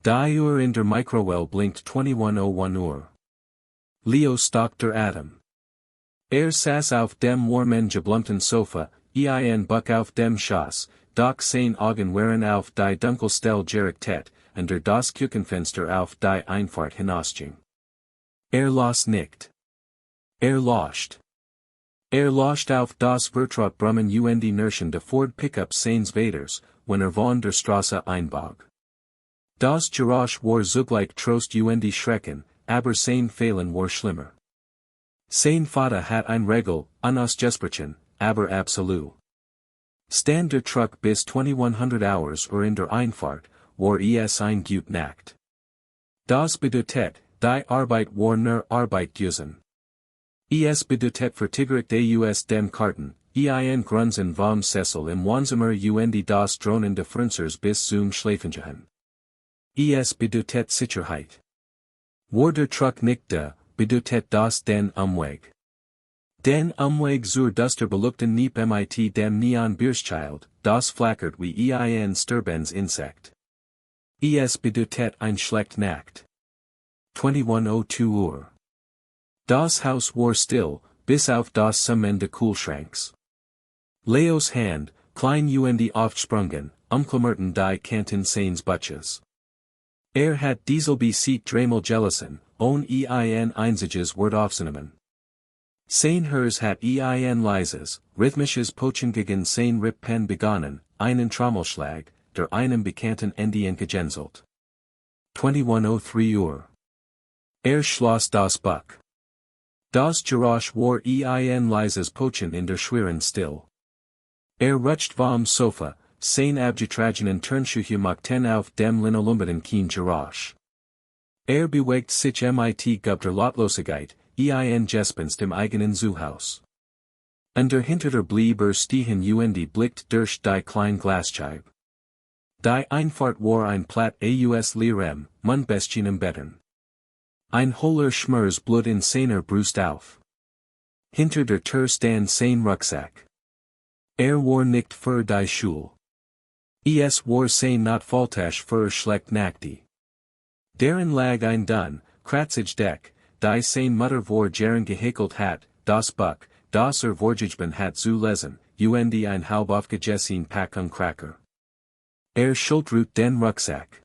Die Uhr in der Mikrowelle blinkt 21:01 Uhr. Leo stalkt der Atom. Saß auf dem warmen geblumten Sofa, Buck auf dem Schoss, doch sein Augen waren auf die Dunkelstelle gerichtet, und das Küchenfenster auf die Einfahrt hinausging. Las nicht. Lauscht. Lauscht auf das Vertrautbrummen und Nirschen de Ford Pickup seines Vaters, wenn von der Straße einbog. Das Geräusch war zugleich Trost und Schrecken, aber sein Fehlen war schlimmer. Sein Vater hat ein Regel, unausgesprochen, aber absolut. Stand der Truck bis 2100 Hours in der Einfahrt, war ein gut Nacht. Das bedeutet, die Arbeit war nur Arbeit gewesen. Bedeutet vertigert aus dem Karten, Grunzen vom Sessel im Wohnzimmer und das Drohnen de Fernseher bis zum Schlafengehen. Bedeutet Sicherheit. War der Truck nicht da, bedeutet das den Umweg. Den Umweg zur Duster belugten Niep mit dem Neon Bierschild, das flackert wie ein Sterbens Insekt. Bedeutet ein schlecht Nacht. 21:02 Uhr. Das Haus war still, bis auf das Summen de Kühlschranks. Leos Hand, klein und aufsprungen, umklammerten die Kanten seines Butches. Hat dieselbe Seat dreimal gelassen, ohne ein einziges Wort aufzunehmen. Sein Herz hat ein leises, rhythmisches Pochen gegen sein Rippen begonnen, einen Trommelschlag, der einem bekannten Ende entgegenzelt. 21:03 Uhr. Schloss das Buch. Das Geräusch war ein leises Pochen in der schweren Still. Rutscht vom Sofa, sein abgetragenen Turnschuhe machten auf dem Linoleumboden kein Geräusch. Bewegt sich mit gubter Lautlosigkeit, Gespenst im eigenen Zuhaus. Hinter der blieb stehen und blickt durch die kleine Glasscheibe. Die Einfahrt war ein Platt aus leerem, Mundbestienem Betten. Ein hohler Schmers Blut in seiner Brust auf. Hinter der Tür stand sein Rucksack. War nicht für die Schule. War sein not faltasch für schlecht Nacht. Darin lag ein dun, kratzig Deck, die sein Mutter vor Jaren gehäkelt hat, das Buch, das Vorgegeben hat zu lesen, und ein halb aufgegessen Packung Cracker. Schultrut den Rucksack.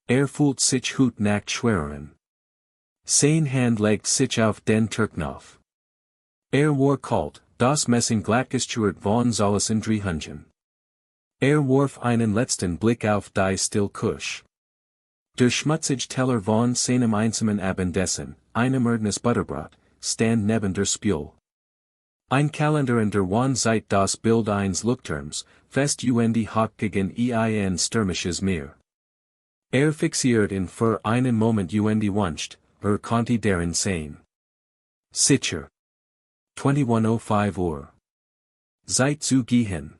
Fühlt sich hut nach schwereren. Sein Hand legt sich auf den Türknopf. War kalt, das Messing glattgestuert von Zollessen Drehungen. Warf einen letzten Blick auf die Stillkusch. Der schmutzige Teller von seinem einsamen Abendessen, einem Erdnuss Butterbrot, stand neben der Spül. Ein Kalender in der Wand seit das Bild eines Leuchtturms, fest und hoch gegen ein stürmisches Meer. Fixiert ihn für einen Moment und wünscht, konnte darin sehen. Sicher. 21:05 Uhr. Zeit zu gehen.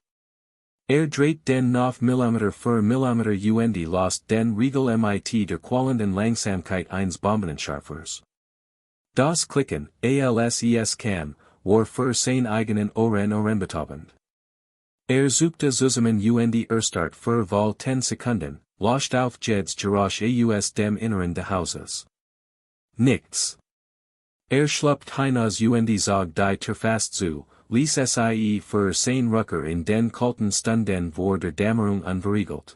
Dreht den 9 mm für Millimeter und lost den Riegel mit der qualenden Langsamkeit eines Bombenentschärfers. Das Klicken, kam, war für sein eigenen Ohren betäubend. Suchte zusammen und Start für wohl 10 Sekunden, lost auf Jeds Geräusch aus dem Inneren des Hauses. Nichts. Schluppt hinaus und zog die Tür fast zu, ließ sie für sein Rucker in den kalten Stunden vor der Dämmerung unverriegelt.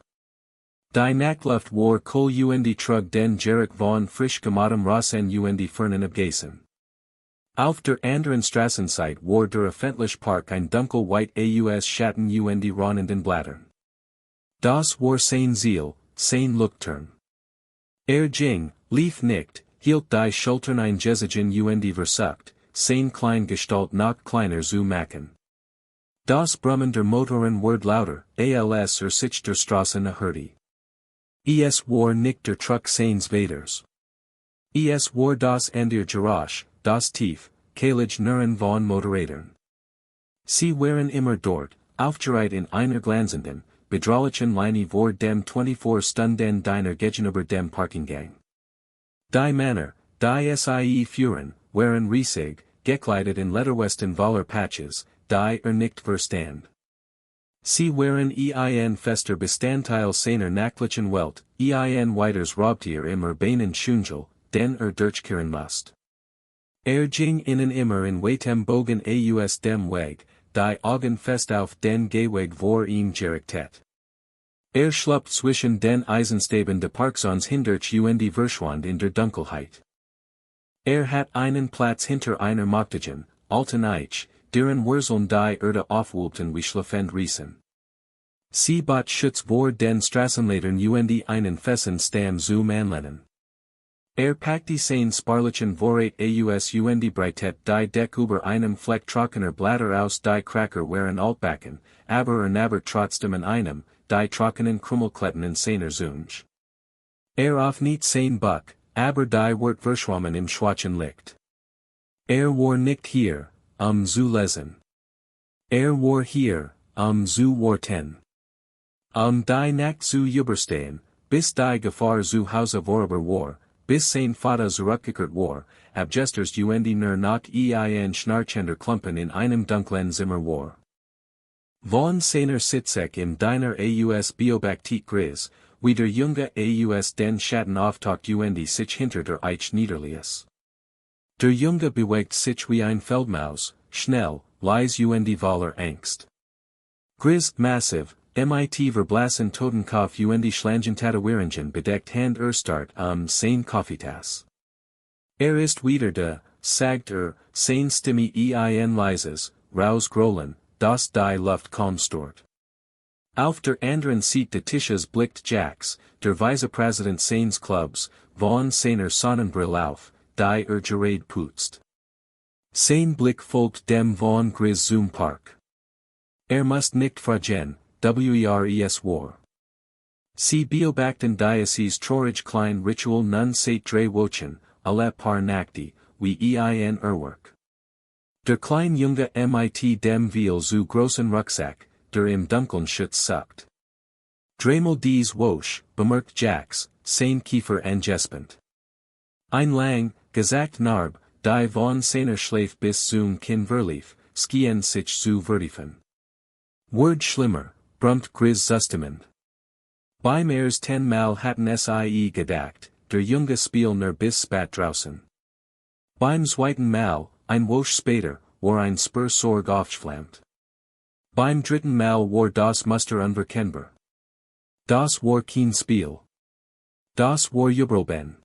Die Nachtluft war kohl und trug den Geruch von frisch gemachtem Rasen und Fernen abgessen. Auf der anderen Straßenseite war der öffentliche Park ein dunkelweit aus Schatten und raunenden Blättern. Das war sein Ziel, sein Leuchtturm. Ging, lief nicht, hielt die Schultern eingesigen und versucht, sein klein Gestalt noch kleiner zu machen. Das Brummen der Motoren wurde lauter, sich der Straße nachhörte. War nicht der Truck seines Vaters. War das Ende Geräusch, das tief, keilig Nurren von Motorrädern. Sie waren immer dort, aufgereiht in einer glanzenden, bedralichen Linie vor dem 24-Stunden Diner gegenüber dem Parkinggang. Die Männer, die fuhren, waren riesig, gekleidet in Lederwesten voller Patches, die nicht verstand. Sie waren ein fester Bestandteil seiner nächtlichen Welt, ein weiters Raubtier immer beinen Schungel, den durchkehren musst. Ging innen immer in weitem Bogen aus dem Weg, die Augen fest auf den Gehweg vor ihm gerichtet. Schlupt zwischen den Eisenstäben de Parksons hindurch die Verschwand in der Dunkelheit. Hat einen Platz hinter einer machtigen, alten Eich, deren Wurzeln die Erde aufwölbten wie schlafend Riesen. Sie bat Schutz vor den Straßenlädern einen festen Stamm zu Manlennen. Packte seine sparlichen Vorrat aus Breitet die Deck über einem Fleck trockener Blätter aus die Cracker waren altbacken, aber naber trotzdem in einem, die trockenen Krummelkletten in seiner Zunge. Auf nicht sein Buck, aber die Wort verschwommen im schwachen Licht. War nicht hier, zu lesen. War hier, zu worten. Die Nacht zu überstehen, bis die Gefahr zu Hause vorüber war, bis sein Vater zurückgekehrt war, abgesters nur noch ein schnarchender Klumpen in einem dunklen Zimmer war. Von seiner Sitzek im Diner aus beobachtet Gris, wie der Junge aus den Schatten auftaucht sich hinter der Eich niederließ. Der Junge bewegt sich wie ein Feldmaus, schnell, leise voller Angst. Gris, massiv, verblassen Totenkopf schlangen Tätowierungen bedeckt Hand starrt sein Kaffeetass. Ist wieder da, sagt sein Stimme ein leises, raus grollen, das die Luft kaum stört. Auf der anderen Seite des Tisches blickt Jax, der Vizepräsident seines Clubs, von seiner Sonnenbrille auf, die gerade putzt. Sein Blick folgt dem von Gris zum Park. Muss nicht fragen, wes war. Sie beobachten dieses traurige klein Ritual nun seit 3 Wochen, alle paar Nächte, wie ein Uhrwerk. Der kleine Junge dem viel zu großen Rucksack, der im Dunkeln Schutz sucht. Dreimal dies Wosch, bemerkt Jax, sein Kiefer angespend. Ein lang, gesagt Narb, die von seiner Schlaf bis zum Kinn verlief, skien sich zu vertiefen. Word schlimmer, brummt Gris zustimmt. Beim 10 Mal hatten sie gedacht, der Junge spielner bis spat draußen. Beim zweiten Mal, ein Wosch später, war ein Spursorg aufgeflammt. Beim dritten Mal war das Muster unverkennbar. Das war kein Spiel. Das war Übelben.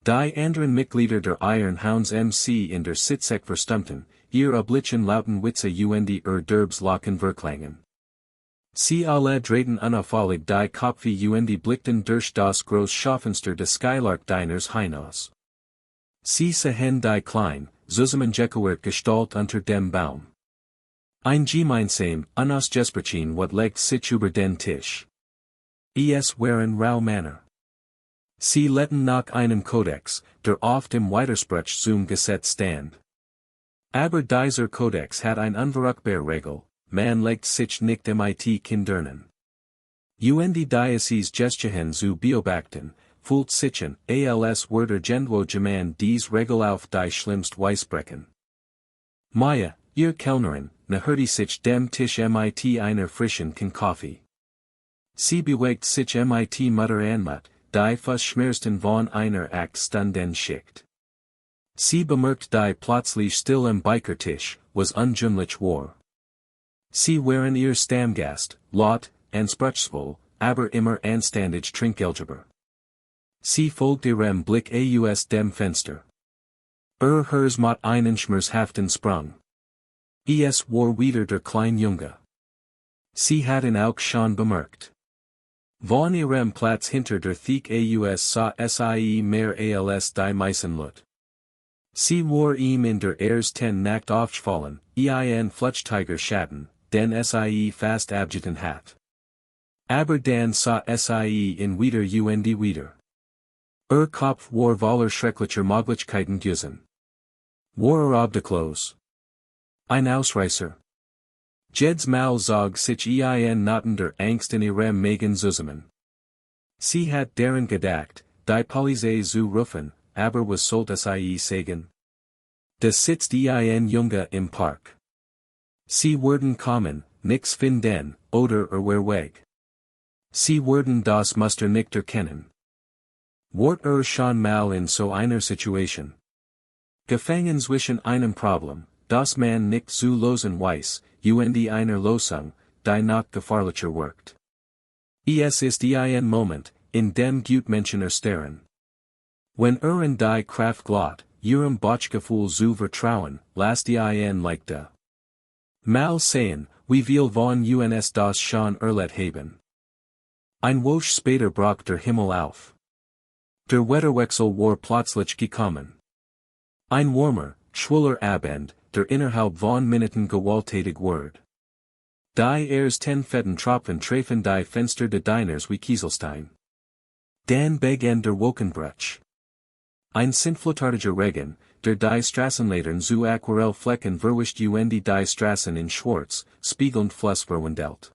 Die anderen Mitglieder der Iron Hounds MC in der Sitzek verstummten, ihr Oblitzen lauten Witze derbs Locken verklangen. Sie alle drehten unauffällig die Kopfe blickten durch das groß Schaufenster des Skylark Diners hinaus. Sie sahen die klein, zusammengekauert Gestalt unter dem Baum. Ein gemeinsam, unausgesprochen Wort legt sich über den Tisch. Es waren Rau-Männer. Sie letten nach einem Kodex, der oft im Widerspruch zum Gesetz stand. Aber dieser Kodex hat ein unverrückbar Regel, man legt sich nicht mit Kindern. Die Diocese Gestehen zu beobachten, fühlt sich als Wörter Gendwo Geman dies Regel auf die schlimmst Weisbrechen. Maya, ihr Kellnerin, hörte sich dem Tisch mit einer frischen Kaffee. Sie bewegt sich mit Mutter Anmut, die Verschmerzen von einer Achtstunden Schicht. Sie bemerkt die plötzlich still am Bikertisch, was ungewöhnlich war. Sie waren ihr Stammgast, laut, anspruchsvoll, aber immer anständig Trinkgeldgeber. Sie folgt ihrem Blick aus dem Fenster. Hers mot einen schmerzhaften Sprung. Es war wieder der kleine Junge. Sie hatten auch schon bemerkt. Von ihrem Platz hinter der Thek sah sie mehr als die Meisenlut. Sie war ihm in der ersten Nacht aufgefallen, ein Flutschtiger Schatten, den sie fast abgetan hat. Aber dann sah sie ihn wieder. Kopf war voller schrecklicher Möglichkeiten gewesen. War obdachlos. Ein Ausreißer. Jed's Mal zog sich Nachten der Angst in ihrem Magen zusammen. Sie hat daran gedacht, die Polizei zu rufen, aber was sollte sie sagen? Da sitzt ein Junge im Park. Sie würden kommen, nix finden, oder weg. Sie werden das Muster nicht erkennen. Wort schon mal in so einer Situation. Gefangen zwischen einem Problem, das man nicht zu lösen weiß, und einer Lösung, die noch gefährlicher wirkt. Es ist ein Moment, in dem Gutmenschen erstarren. Wenn in die Kraft glot, ihrem Bauchgefühl zu vertrauen, lasst ein leichte. Mal sehen, wie viel von uns das schon erlebt haben. Ein Woche später brach der Himmel auf. Der Wetterwechsel war plötzlich gekommen. Ein warmer, schwuler Abend, der innerhalb von Minuten gewalttätig wurde. Die ersten fetten Tropfen trafen die Fenster de Diners wie Kieselstein. Dann begann der Wolkenbruch. Ein sintflutartiger Regen, der die Strassenlatern zu Aquarellflecken verwischt und die Strassen in Schwarz, spiegelnd Fluss verwandelt.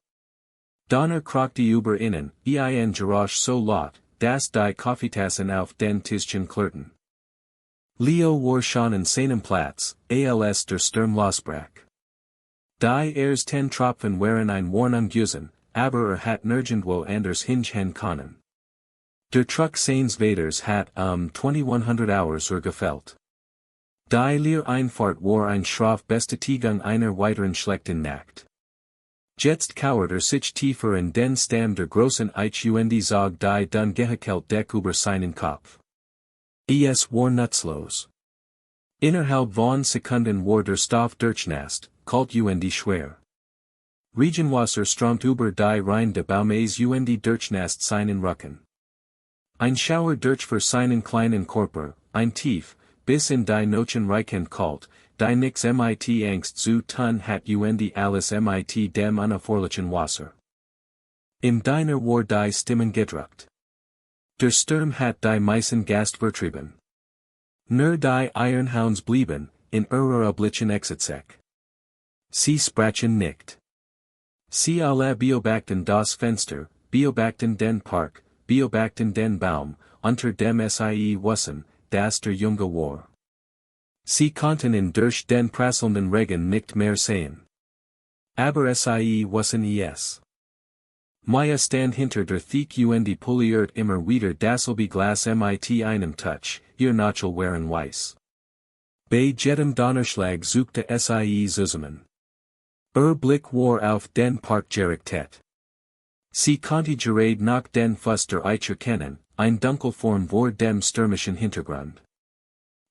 Donner krochte über innen, ein Geräusch so laut, dass die Kaffeetassen auf den Tischchen klirrten. Leo war schon in seinem Platz, als der Sturm losbrach. Die ersten Tropfen waren ein Warnung gewesen, aber hat nirgendwo anders hingehen können. Der Truck seines Vaters hat 2100 Hours gefällt. Die Leereinfahrt war ein Strafbestätigung einer weiteren schlechten Nacht. Jetzt kauert sich tiefer in den Stamm der großen Ich und Zog die dann gehekelt Deck über seinen Kopf. Es war nutzlos. Innerhalb von Sekunden war der Stoff durchnässt, kalt und schwer. Regenwasser strömt über die Rhein de Baumes und durchnässt seinen Rücken. Ein Schauer durch für seinen kleinen Körper, ein Tief, bis in die Nochen reichend kalt, die nix mit Angst zu tun hat und alles mit dem unerforderlichen Wasser. Im Diner war die Stimmen gedruckt. Der Sturm hat die meisten Gast vertrieben. Nur die Ironhounds blieben, in ihrer Oblitzen exitsek. Sie sprachen nicht. Sie alle beobachten das Fenster, beobachten den Park, beobachten den Baum, unter dem sie wussen, dass der Junge war. Sie konnten ihn durch den prasselnden Regen nicht mehr sehen. Aber sie wussen es. Maya stand hinter der Theke und poliert immer wieder dasselbe Glas mit einem Touch, ihr Nachel waren weiß. Bei jedem Donnerschlag suchte sie zusammen. Blick war auf den Park gerichtet. Sie konnte gerade noch den Fuss der Eiche kennen, ein Dunkelform vor dem stürmischen Hintergrund.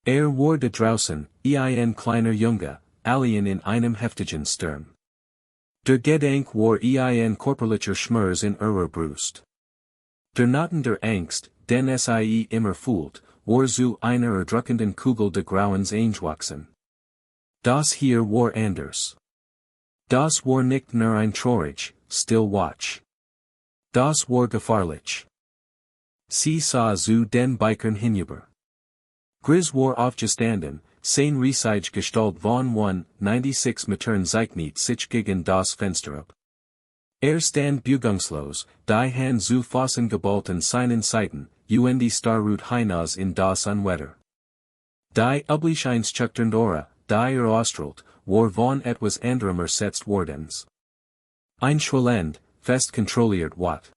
War da draußen, ein kleiner Junge, allein in einem heftigen Sturm. Der Gedanke war ein körperlicher Schmerz in ihrer Brust. Der Noten der Angst, den sie immer fühlt, war zu einer erdrückenden Kugel de Grauens eingewachsen. Das hier war anders. Das war nicht nur ein traurig, still Watch. Das war gefahrlich. Sie sah zu den Bikern hinüber. Gris war aufgestanden, sein riesige Gestalt von 1,96 Metern zeichnet sich gegen das Fenster ab. Stand beugungslos, die Hand zu Fassen geballt an seinen Seiten, und starrut hinaus in das Unwetter. Die üblich einschüchternd Aura, die ausstrahlt, war von etwas anderem ersetzt wordens. Ein schwellend, fest kontrolliert Watt.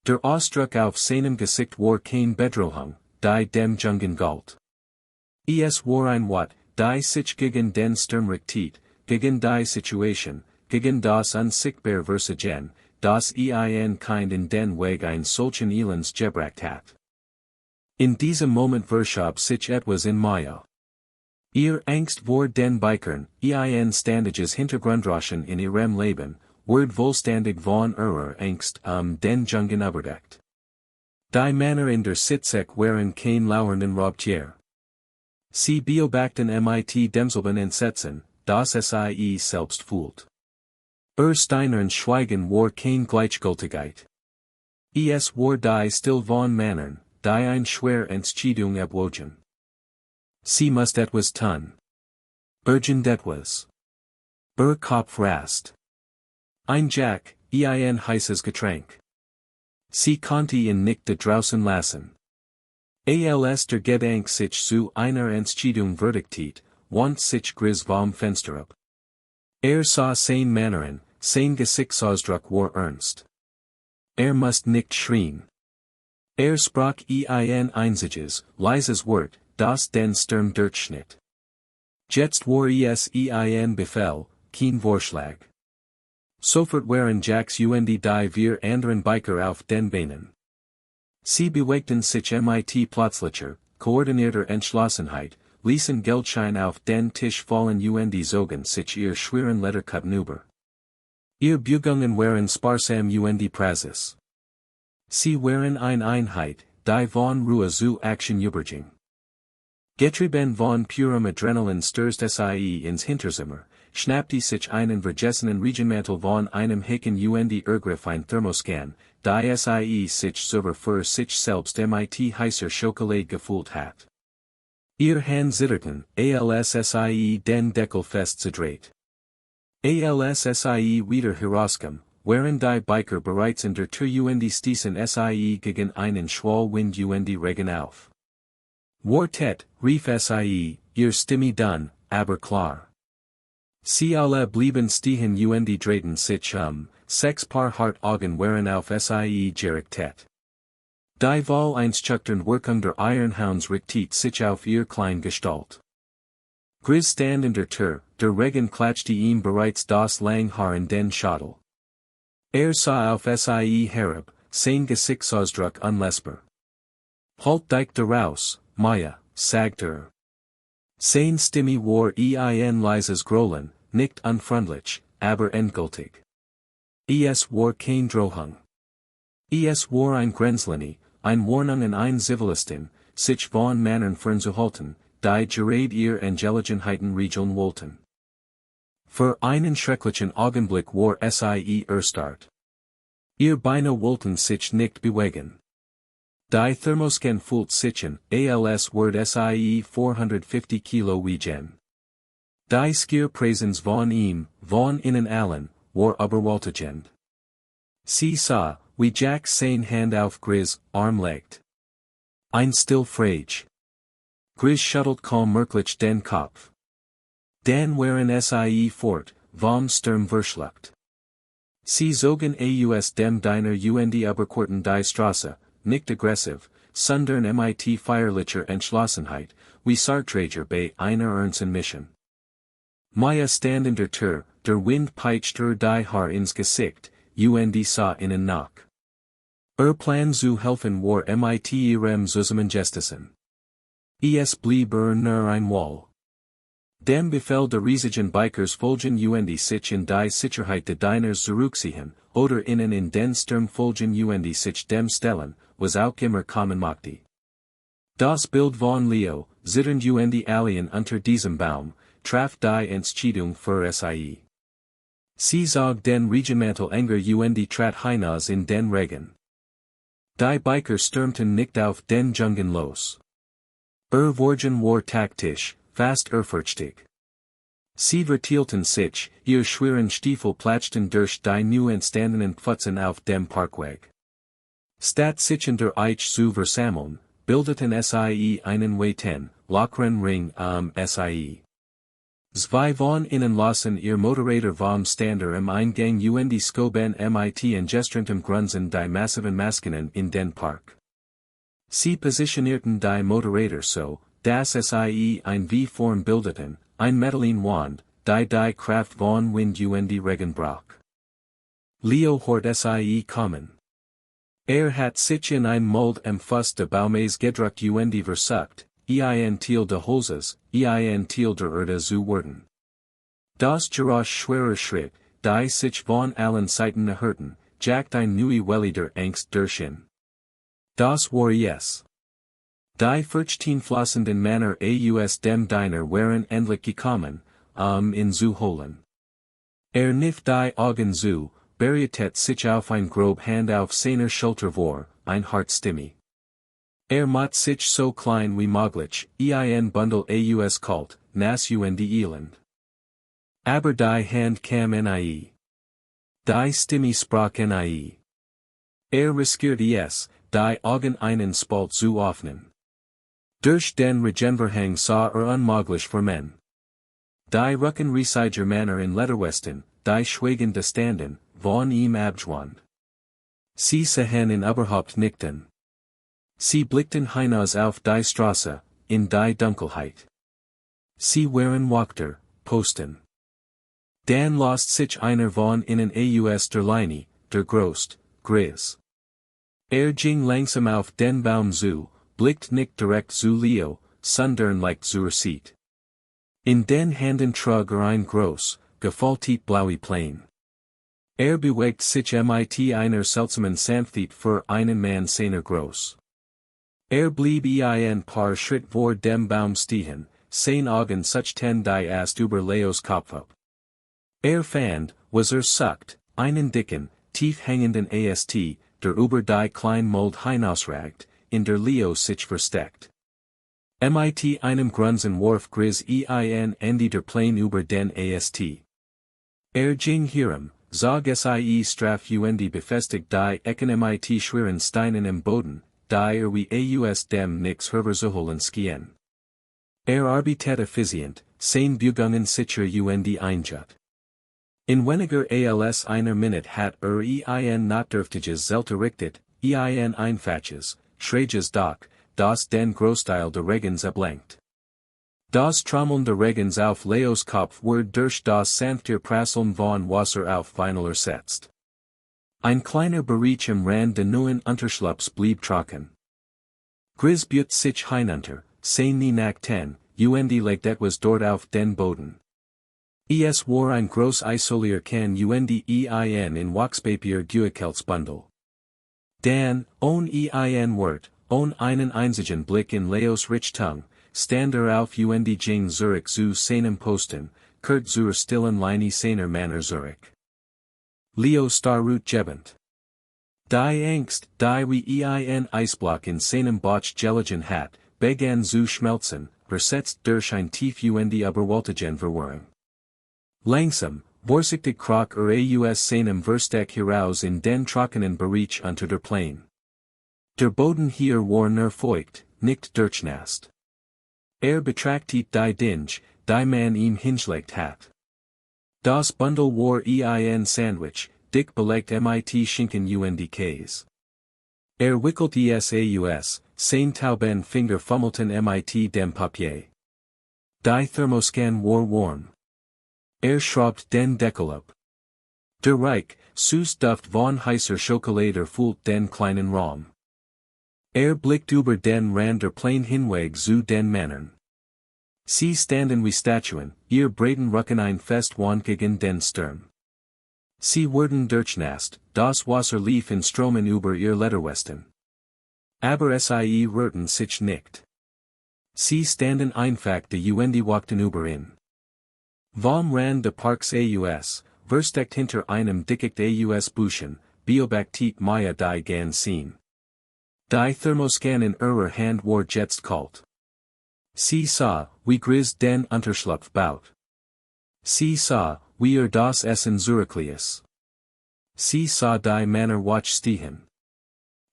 Der Ausdruck auf seinem Gesicht war kein Bedrohung, die dem Jungen galt. Es war ein Watt, die sich gegen den Sturm richtet, gegen die Situation, gegen das unsichtbare Versagen, das ein kind in den Weg ein solchen Elends gebracht hat. In diesem Moment verschob sich etwas in Maya. Ihr Angst vor den Bikern, ein ständiges Hintergrundrauschen in ihrem Leben, wurde vollständig von ihrer Angst den Jungen überdeckt. Die Männer in der Sitzek waren kein lauernden Raubtier. Sie beobachten mit demselben Entsetzen, das sie selbst fühlt. Steinern Schweigen war kein Gleichgültigkeit. Es war die still von Männern, die ein schwer Entscheidung abwogen. Sie must etwas tun. Urgent etwas. Kopf rast. Ein Jack, ein heißes Getränk. Sie konnte ihn nicht da draußen lassen. Als der Gedanke sich zu einer Entscheidung verdichtet, wand sich Gris vom Fenster ab. Sah sein Männerin, sein Geschichtsausdruck war ernst. Musst nicht schreien. Sprach ein einziges, leises Wort, das den Sturm durchschnitt. Jetzt war es ein Befehl, kein Vorschlag. Sofort waren Jacks und die vier anderen Biker auf den Beinen. Sie bewegten sich mit plötzlicher, koordinierter Entschlossenheit, ließen Geldschein auf den Tisch fallen und zogen sich ihr schweren Lederkappen über. Ihr Bugungen waren sparsam und Praxis. Sie waren eine Einheit, die von Ruhe zu Action überging. Getrieben von purem Adrenalin stürzt sie ins Hinterzimmer, schnappte sich einen vergessenen Regenmantel von einem Haken und ergriff ein Thermoscan, die sie sich sogar für sich selbst mit heißer Schokolade gefühlt hat. Ihr Hand zitterten, als sie den Deckel festzudreht. Als sie wieder herauskam, waren die Biker bereits in der Tür und stießen sie gegen einen Schwallwind und Regen auf. Quartett, rief sie, ihr Stimme dun, aber klar. Sie alle blieben stehen und drehten sich 6 Paar hart Augen waren auf sie gerichtet. Die Wahl einschüchtern Wirkung der Ironhounds richtet sich auf ihr klein Gestalt. Grizz stand in der Tür, der Regen klatschte ihm bereits das Langhaar in den Schädel. Sah auf sie herab, sein Gesichtsausdruck unlesbar. Halt dich daraus, Maya, sagte Sein Stimme war ein leises Grollen, nicht unfreundlich, aber endgültig. Es war kein Drohung. Es war ein Grenzlinie, ein Warnung an ein Zivilisten, sich von Männern fernzuhalten, die gerade ihr Angelegenheiten regeln wollten. Für einen schrecklichen Augenblick war sie erstarrt. Ihr Beine wollten sich nicht bewegen. Die Thermoscan fühlt sich an, als wird sie 450 Kilo wiegen. Die Skierpräsenz von ihm, von innen allen, war überwältigend. Sie sah, wie Jack sein Hand auf Grizz Arm legt. Ein still Frage. Grizz schüttelt kaum merklich den Kopf. Dann waren sie fort, vom Sturm verschluckt. Sie zogen aus dem Diner und überquerten die Straße, nicht aggressiv, sondern mit feierlicher Entschlossenheit, wie Sarträger bei einer ernsten Mission. Maya stand in der Tür, der Wind peitscht die Haar ins Gesicht, und sah ihnen nach. Plan zu helfen war mit ihrem Zusammengestessen. Es blieb nur ein Wall. Dem Befehl der riesigen Bikers folgen und sich in die Sicherheit des Diners zurückziehen, oder ihnen in den Sturm folgen und sich dem stellen, was auch immer kommen mochte. Das Bild von Leo, zitternd und alien unter diesem Baum, traf die Entscheidung für sie. Sie zog den Regenmantel enger und trat hinaus in den Regen. Die Biker stürmten nicht auf den Jungen los. Vorgehen war taktisch, fast ehrfurchtig. Sie verteilten sich, ihr schweren Stiefel platschten durch die new entstandenen Pfützen auf dem Parkweg. Statt sich in der Eich zu versammeln, bildeten sie einen weiten, lockeren Ring sie. Zwei von ihnen lassen ihr Motorräder vom Stander im Eingang und skoben mit engestrandem Grunzen die massiven Maskinen in den Park. Sie positionierten die Motorräder so, dass sie ein V-Form bildeten, ein Metallin Wand, die Kraft von Wind und Regen brach. Leo hort sie kommen. Hat sich in ein Mold am Fuß de Baumes gedruckt und versucht, til de Holzes, til der Erde zu werden. Das Geräusch schwerer Schritt, die sich von allen Seiten erhörten, jagt ein neue Welle der Angst durch. Das war es. Die 14 flossenden Männer aus dem Diner waren endlich gekommen, in zu holen. Nift die Augen zu, berichtet sich auf ein grob Hand auf seiner Schulter vor, ein Hartstimme. Macht sich so klein wie möglich, ein Bundle aus kalt, nass und elend. Aber die Hand kam nie. Die Stimme sprach nie. Riskierte es, die Augen einen Spalt zu öffnen. Durch den Regenverhang sah unmöglich vermen. Die Rückenreisiger Männer in Lederwesten, die schweigende standen, von ihm abgewandt. Sie sahen in überhaupt nichten. Sie blickten hinaus auf die Straße, in die Dunkelheit. Sie waren Wachter, Posten. Dan lost sich einer von ihnen aus der Linie, der Grost, Gris. Ging langsam auf den Baum zu, blickt nicht direkt zu Leo, sondern leicht zur Seite. In den Händen trug ein groß, gefaltet blaue Plane. Bewegt sich mit einer seltsamen Sanftheit für einen Mann seiner Groß. Blieb ein paar Schritt vor dem Baum stehen, sein Augen suchten die Ast über Leos Kopf ab. Fand, was sucht, einen dicken, tief hängenden Ast, der über die Kleinmold hinausragt, in der Leo sich versteckt. Mit einem Grunzen warf Gris ein Ende der Plane über den Ast. Ging hierum, zog sie straf befestigt die Ecken mit schweren Steinen im Boden, die wie aus dem nix hervorzuholen skien. Arbeitet effizient, sein Bugungen sicher einjut. In weniger als einer Minute hat ein notdürftiges Zelte richtet, ein einfaches, schräges Dach, das den Großteil der Regens ablenkt. Das Trommeln der Regens auf Leos Kopf wird durch das sanfte Prasseln von Wasser auf Vinyl ersetzt. Ein kleiner Bereich im Rand des neuen Unterschlupfs blieb trocken. Gris büht sich hinunter, sein nie nackten, legt etwas dort auf den Boden. Es war ein groß Isolier kann in Wachspapier Bundel. Dan, ein Wort, einen einzigen Blick in Leos Richtung, stand auf ging Zurich zu seinem Posten, kurt zur stillen Linie seiner Männer Zurich. Leo starrut gebend. Die Angst, die wie ein Eisblock in seinem Botch geligen hat, begann zu schmelzen, versetzt durch ein tief überwältigen Verwirrung. Langsam, vorsichtig krach aus seinem Versteck heraus in den trockenen Bereich unter der Plane. Der Boden hier war nur feucht, nicht durchnässt. Betrachtet die Dinge, die man ihm hingelegt hat. Das Bundel war ein Sandwich, dick belegt mit Schinken Käse. Wickelt es aus, sein tauben Finger fummelten mit dem Papier. Die Thermoskan war warm. Schraubt den Deckel ab. Der Reich, süß Duft von heißer Schokolade erfüllt den kleinen Raum. Blickt über den Rand der Plane hinweg zu den Männern. Sie standen wie Statuen, ihr Breiten rücken ein fest Wand gegen den Sturm. Sie wurden durchnässt, das Wasser lief in Stromen über ihr Lederwesten. Aber sie rührten sich nicht. Sie standen einfach die walkten über ihn. Vom Rand de Parks versteckt hinter einem dickicht Buschen, beobachtet Maya die gan sehen. Die Thermoskan in ihrer Hand war jetzt kalt. Sie sah, wie Gris den Unterschlupf baut. Sie sah, wie das Essen zurückließ. Sie sah die Männer watch stehen.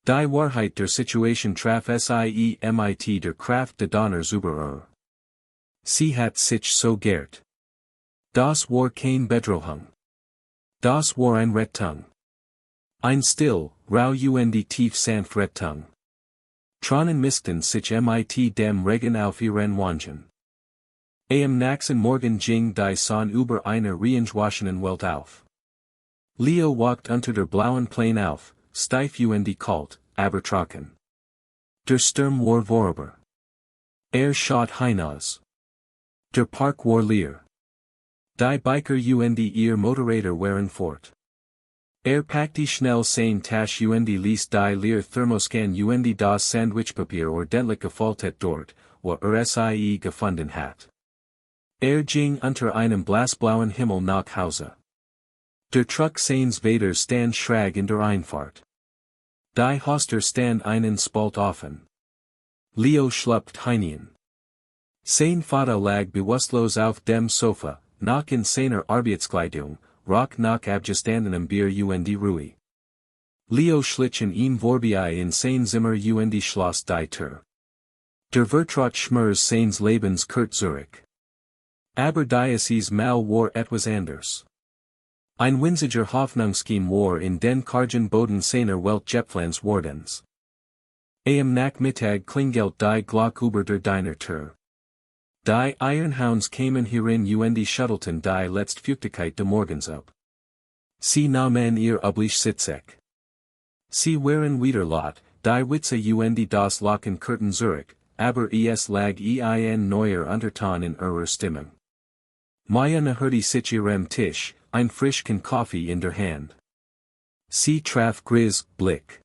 Die Wahrheit der Situation traf sie mit der Kraft de Donners über Sie hat sich so gehrt. Das war kein Bedrohung. Das war ein Rettung. Ein still, rau tief sanft Rettung. Tronnen mischten sich mit dem Regen auf ihren Wangen. Am nächsten Morgen ging die Sonne über einer reingewaschenen Welt auf. Leo walked unter der blauen Plane auf, steif kalt, aber trocken. Der Sturm war vorüber. Schaut hinaus. Der Park war leer. Die Biker ihr Motorräder waren fort. Packte schnell sein Tasch ließ die leer Thermoskan das Sandwichpapier ordentlich gefaltet dort, wo sie gefunden hat. Ging unter einem blassblauen Himmel nach Hause. Der Truck seines Vaters stand schräg in der Einfahrt. Die Haustür stand einen Spalt offen. Leo schlupft hinein. Sein Vater lag bewusstlos auf dem Sofa, nach in seiner Arbeitskleidung, rock nach abgestandenem Bier Ruhe. Leo schlichen ihm vorbei in sein Zimmer schloss die Tür. Der Vertrag schmers seines Lebens kurt zurück. Aber dieses Mal war etwas anders. Ein winziger Hoffnungsscheme war in den Kargen Boden seiner Welt Jepflans Wardens. Am Nachmittag klingelt die Glock über der Diner Tür. Die Ironhounds kamen hierin und schüttelten die Letztfeuchtigkeit des Morgens ab. Sie nahmen ihr üblich Sitzek. Sie waren wieder laut, die Witze und das Lachen Kurten Zurich, aber es lag ein neuer Unterton in ihrer Stimmung. Maya hörte sich ihrem Tisch, ein Frischken Kaffee in der Hand. Sie traf Gris Blick.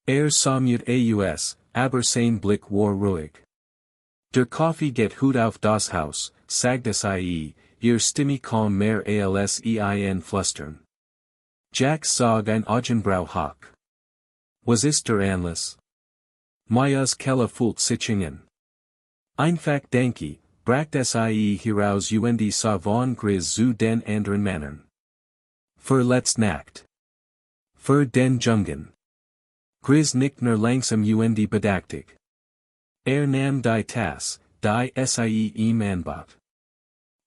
Sah mut aus, aber sein Blick war ruhig. Der Kaffee geht gut auf das Haus, sagte sie, ihr Stimme kaum mehr als ein Flüstern. Jack zog ein Augenbrau hoch. Was ist der Anlass? Maya's Kelle fühlt sich an. Einfach denke, bracht sie heraus und sah von Gris zu den anderen Männern. Für Nacht. Für den Jungen. Gris nickt langsam und bedächtig. Nahm die Tasse, die sie ihm anbot.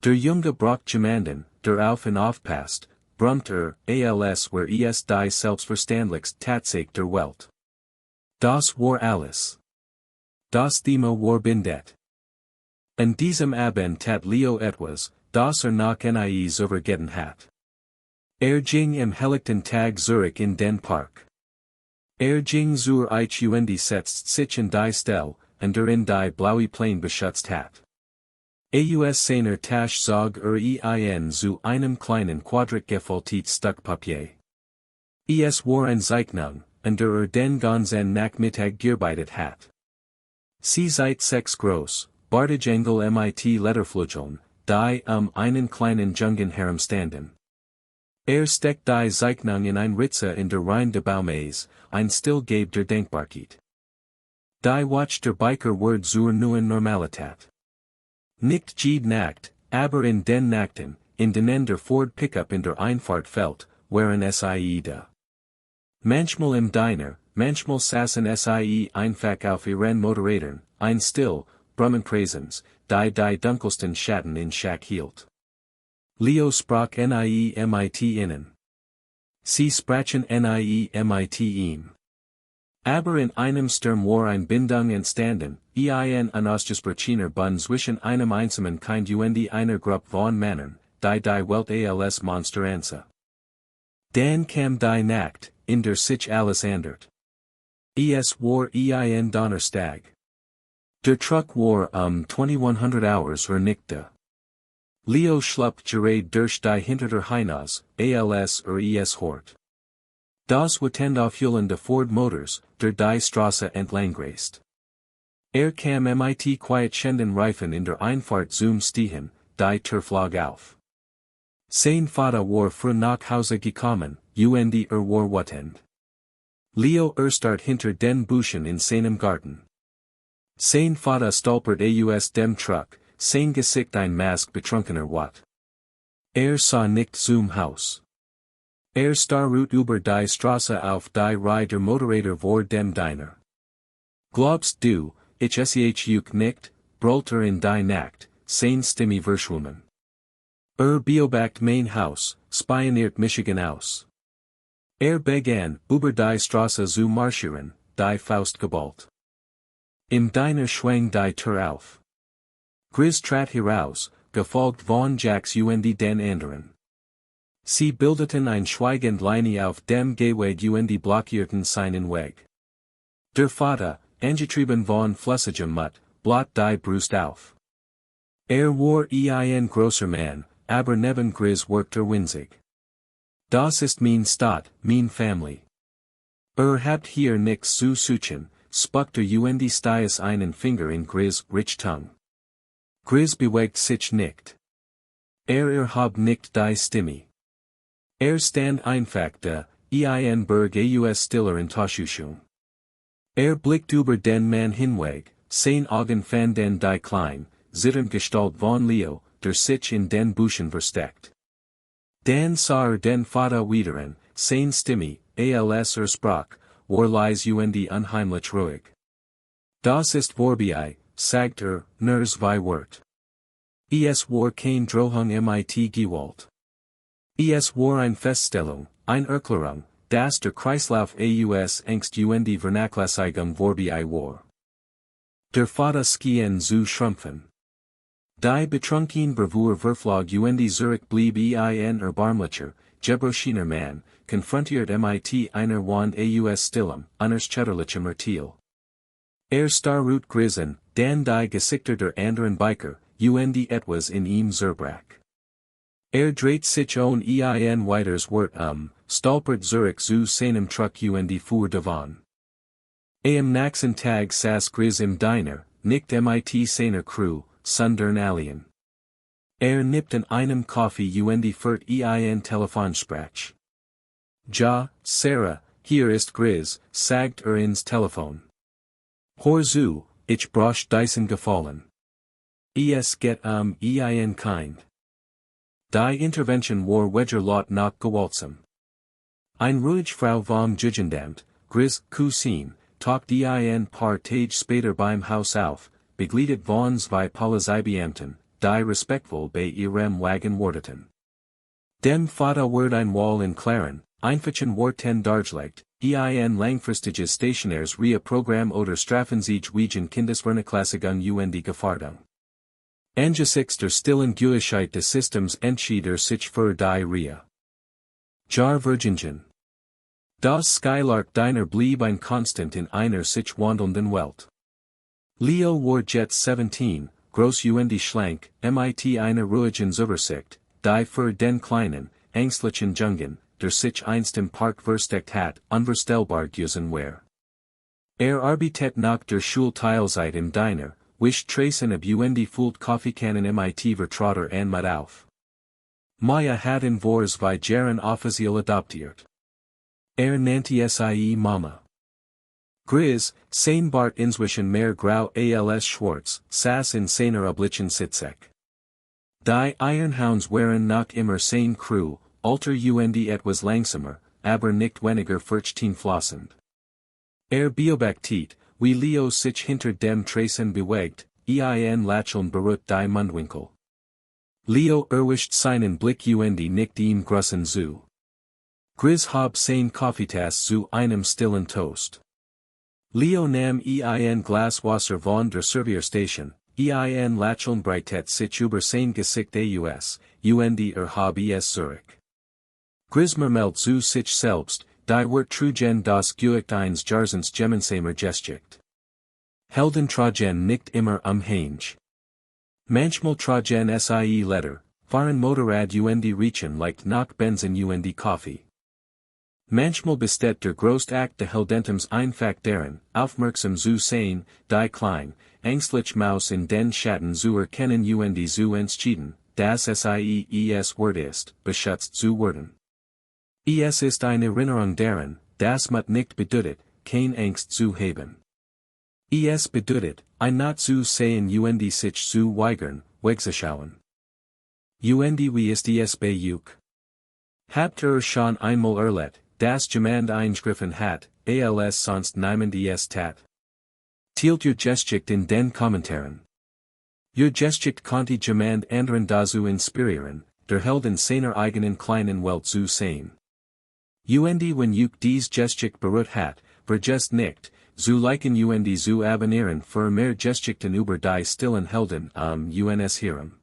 Der Junge braucht jemanden, der auf und aufpasst, brummt als wär es die selbstverständlichste Tatsache der Welt. Das war alles. Das Thema war bindet. An diesem Abend tat Leo etwas, das noch nie übergehen hat. Ging im helllichten Tag Zurich in den Park. Ging zur ich und setzt sich in die Stelle, und in die blaue Plain beschützt hat. Aus seiner Tasche zog ein zu einem kleinen Quadrat gefaltet Stück Papier. Es war ein Zeichnung, und den ganzen Nachmittag gearbeitet hat. Sie seit 6 groß, bartige Engel mit Letterflügeln, die einen kleinen Jungen herumstanden. Steckt die Zeichnung in ein Ritze in der Reihe de Baumes, ein Stillgebe der Denkbarkeit. Die Watch der Biker wird zur neuen Normalität. Nicht jede Nacht, aber in den Nachten, in denen der Ford Pickup in der Einfahrt fällt, waren sie da. Manchmal im Diner, manchmal saßen sie einfach auf ihren Motorrädern, ein still, brummen Präsens, die dunkelsten Schatten in Schach hielt. Leo sprach mit innen. Sie sprachen mit ihm. Aber in einem Sturm war ein Bindung entstanden, ein unausgesprochener Bund zwischen einem einsamen Kind und einer Gruppe von Männern, die Welt als Monster ansah. Dann kam die Nacht, in der sich alles ändert. Es war ein Donnerstag. Der Truck war 2100 Hours nicht da. Leo schluckt gerade durch die hintere Hinaus, als es hort. Das Wittendaufheulen Ford Motors, der die Straße entlang reist. Kam mit quietschenden Reifen in der Einfahrt zum Stehen, die Tür flog auf. Sein Vater war früh nach Hause gekommen, und war wattend. Leo start hinter den Büschen in seinem Garten. Sein Vater stolpert aus dem Truck, sein Gesicht ein Mask betrunkener Watt. Sah nicht zum Haus. Starrut über die Straße auf die Reihe der Motorräder vor dem Diner. Glaubst du, ich sich nicht, brüllt in die Nacht, sein Stimme verschwommen. Beobacht mein Haus, spioniert Michigan aus. Begann, über die Straße zu marschieren, die Faust geballt. Im Diner schwang die Tür auf. Gris trat heraus, gefolgt von Jacks und den anderen. Sie bildeten ein schweigend Linie auf dem Gehweg und blockierten seinen Weg. Der Vater, angetrieben von flüssigem Mut, blot die Brust auf. War ein großer Mann, aber neben Gris wirkt winzig. Das ist mein Stadt, mein Family. Habt hier nix zu suchen, spuckte und stiess einen Finger in Gris' rich Tongue. Gris bewegt sich nicht. Hab nicht die Stimme. Stand einfach da, ein Berg aus stiller Enttäuschung. Blickt über den Mann hinweg, sein Augen fanden die klein, zitternd Gestalt von Leo, der sich in den Büschen versteckt. Dann sah den Vater wiederan, sein Stimme, als sprach, war leise und unheimlich ruhig. Das ist vorbei, sagt nur zwei Wort. Es war kein Drohung mit Gewalt. Es war eine Feststellung, eine Erklärung, dass der Kreislauf aus Angst und Vernachlässigung vorbei war. Der Vater schien zu schrumpfen. Die betrunkene Bravour Verflog und Zurich blieb ein erbarmlicher, gebrochener Mann, konfrontiert mit einer Wand aus stillem, unerschütterlichem Ertiel. Starrut Grisen, dann die Gesichter der anderen Biker, und etwas in ihm zerbrach. Dreht sich ein weiters Wort stolpert Zurich zu seinem Truck und fuhr davon. Am nächsten Tag saß Gris im Diner, nicht mit seiner Crew, sondern allein. Nippt an einem Kaffee und führt ein Telefonsprach. Ja, Sarah, hier ist Gris, sagt ins Telefon. Hör zu, ich brauch diesen Gefallen. Es geht ein Kind. Die Intervention war Lot nach gewaltsam. Ein ruhig Frau vom Jugendamt, Gris, Cousin, taucht ein paar Tage später beim Haus auf, begleitet von zwei Polizeibeamten, die respektvoll bei ihrem Wagen warteten. Dem Vater wird ein Wall in klaren, einfachen Worten dargelegt, ein langfristiges stationäres Reha-Programm oder Strafen sich wegen Kindesvernachlässigung und Gefährdung. Angesichts der stillen Gültigkeit des Systems entschied sich für die Reha. Jar Virgingen. Das Skylark Diner blieb ein Konstant in einer sich wandelnden Welt. Leo war jetzt 17, groß und schlank, mit einer ruhigen Übersicht, die für den kleinen, ängstlichen Jungen, der sich einst im Park versteckt hat, unvorstellbar gewesen war. Arbeitet nach der Schulteilzeit im Diner, wischt Tracen ab und füllt Kaffeekannen mit Vertrauter an mit auf. Maya hat in Vors wie Jahren offiziell adoptiert. Nannte sie Mama. Gris, sein Bart inzwischen mehr grau als schwarz, saß in seiner oblichen Sitzek. Die Ironhounds waren noch immer seine Crew, alter und etwas langsamer, aber nicht weniger furchteinflößend. Beobachtet, wie Leo sich hinter dem Tracen bewegt, ein Lächeln berührt die Mundwinkel. Leo erwischt seinen Blick und nickt ihm großen zu. Gris hob sein Kaffeetasse zu einem stillen Toast. Leo nahm ein Glas Wasser von der Servierstation, ein Lächeln breitet sich über sein Gesicht aus, und hob es zurück. Gris murmelt zu sich selbst, die Wort trugen das Geucht eines Jarsens gemeinsamer Gesticht. Helden tragen nicht immer Hänge. Manchmal tragen sie Letter, fahren Motorrad und riechen leicht nach Benzin und Kaffee. Manchmal besteht der größte Akt des Heldentems einfach darin, aufmerksam zu sein, die klein, ängstlich Maus in den Schatten zu erkennen und zu entschieden, dass es Wort ist, beschützt zu werden. Es ist eine Erinnerung daran, dass man nicht bedeutet, kein Angst zu haben. Es bedeutet, ein not zu sehen und sich zu weigern, wegzuschauen. Und wie ist es bei euch? Habt schon einmal erlebt, dass jemand eingriffen hat, als sonst niemand es tat? Teilt ihr Gesticht in den Kommentaren. Ihr Gesticht konnte jemand anderen dazu inspirieren, der Held in seiner eigenen kleinen Welt zu sehen. Und wenn euch dies Gesticht berührt hat, vergesst nicht, zu liken und zu abonnieren für mehr Geschichten über die stillen Helden uns Hirn.